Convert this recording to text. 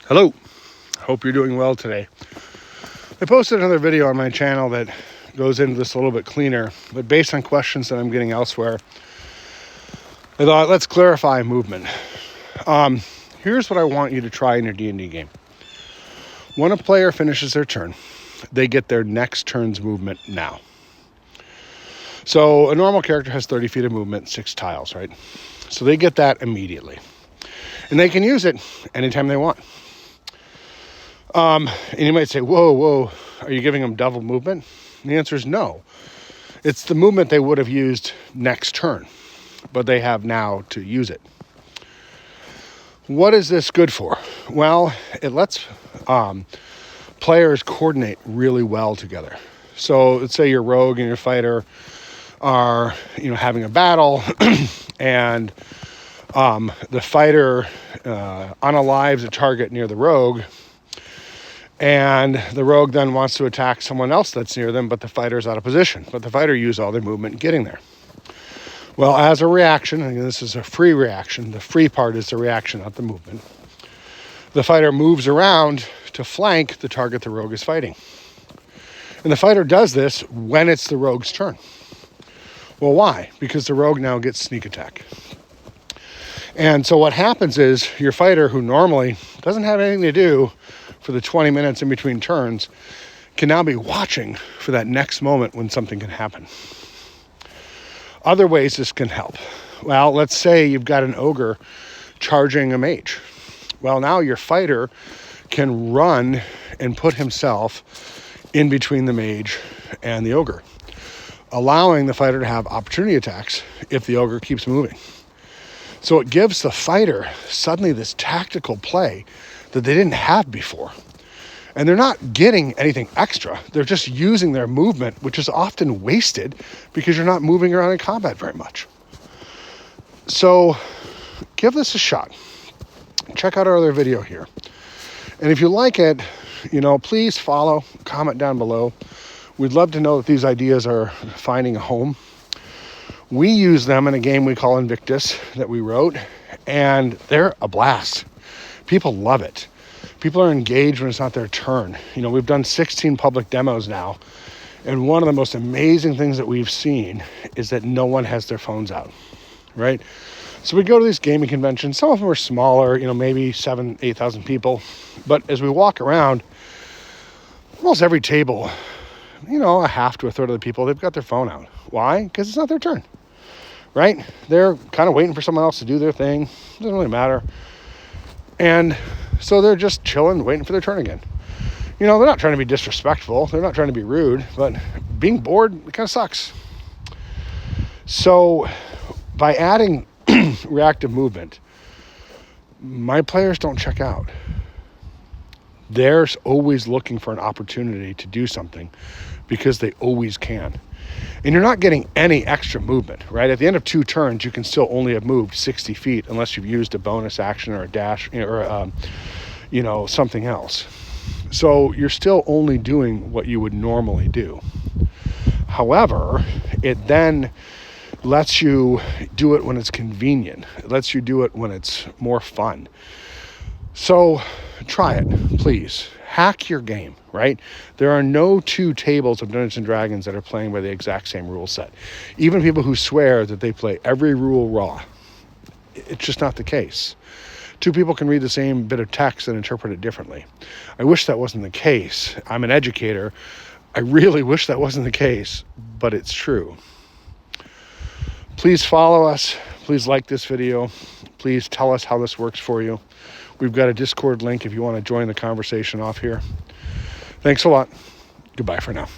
Hello, hope you're doing well today. I posted another video on my channel that goes into this a little bit cleaner, but based on questions that I'm getting elsewhere, I thought let's clarify movement. Here's what I want you to try in your D&D game. When a player finishes their turn, they get their next turn's movement now. So a normal character has 30 feet of movement, 6 tiles, right? So they get that immediately. And they can use it anytime they want. And you might say, whoa, are you giving them double movement? And the answer is no. It's the movement they would have used next turn, but they have now to use it. What is this good for? Well, it lets players coordinate really well together. So let's say your rogue and your fighter are, having a battle, and the fighter unalives a target near the rogue, and the rogue then wants to attack someone else that's near them, but the fighter's out of position. But the fighter used all their movement getting there. Well, as a reaction, and this is a free reaction, the free part is the reaction, not the movement. The fighter moves around to flank the target the rogue is fighting. And the fighter does this when it's the rogue's turn. Well, why? Because the rogue now gets sneak attack. And so what happens is your fighter, who normally doesn't have anything to do for the 20 minutes in between turns, can now be watching for that next moment when something can happen. Other ways this can help. Well, let's say you've got an ogre charging a mage. Well, now your fighter can run and put himself in between the mage and the ogre, allowing the fighter to have opportunity attacks if the ogre keeps moving. So it gives the fighter suddenly this tactical play that they didn't have before. And they're not getting anything extra. They're just using their movement, which is often wasted because you're not moving around in combat very much. So give this a shot. Check out our other video here. And if you like it, please follow, comment down below. We'd love to know that these ideas are finding a home. We use them in a game we call Invictus that we wrote, and they're a blast. People love it. People are engaged when it's not their turn. We've done 16 public demos now, and one of the most amazing things that we've seen is that no one has their phones out, right? So we go to these gaming conventions. Some of them are smaller, maybe 7,000, 8,000 people. But as we walk around, almost every table, a half to a third of the people, they've got their phone out. Why? Because it's not their turn, right? They're kind of waiting for someone else to do their thing. It doesn't really matter. And so they're just chilling, waiting for their turn again. They're not trying to be disrespectful. They're not trying to be rude, but being bored, it kind of sucks. So by adding reactive movement, my players don't check out. They're always looking for an opportunity to do something because they always can. And you're not getting any extra movement, right? At the end of 2 turns, you can still only have moved 60 feet unless you've used a bonus action or a dash or, something else. So you're still only doing what you would normally do. However, it then lets you do it when it's convenient. It lets you do it when it's more fun. So try it, please. Hack your game, right? There are no 2 tables of Dungeons & Dragons that are playing by the exact same rule set. Even people who swear that they play every rule raw, it's just not the case. 2 people can read the same bit of text and interpret it differently. I wish that wasn't the case. I'm an educator. I really wish that wasn't the case, but it's true. Please follow us. Please like this video. Please tell us how this works for you. We've got a Discord link if you want to join the conversation off here. Thanks a lot. Goodbye for now.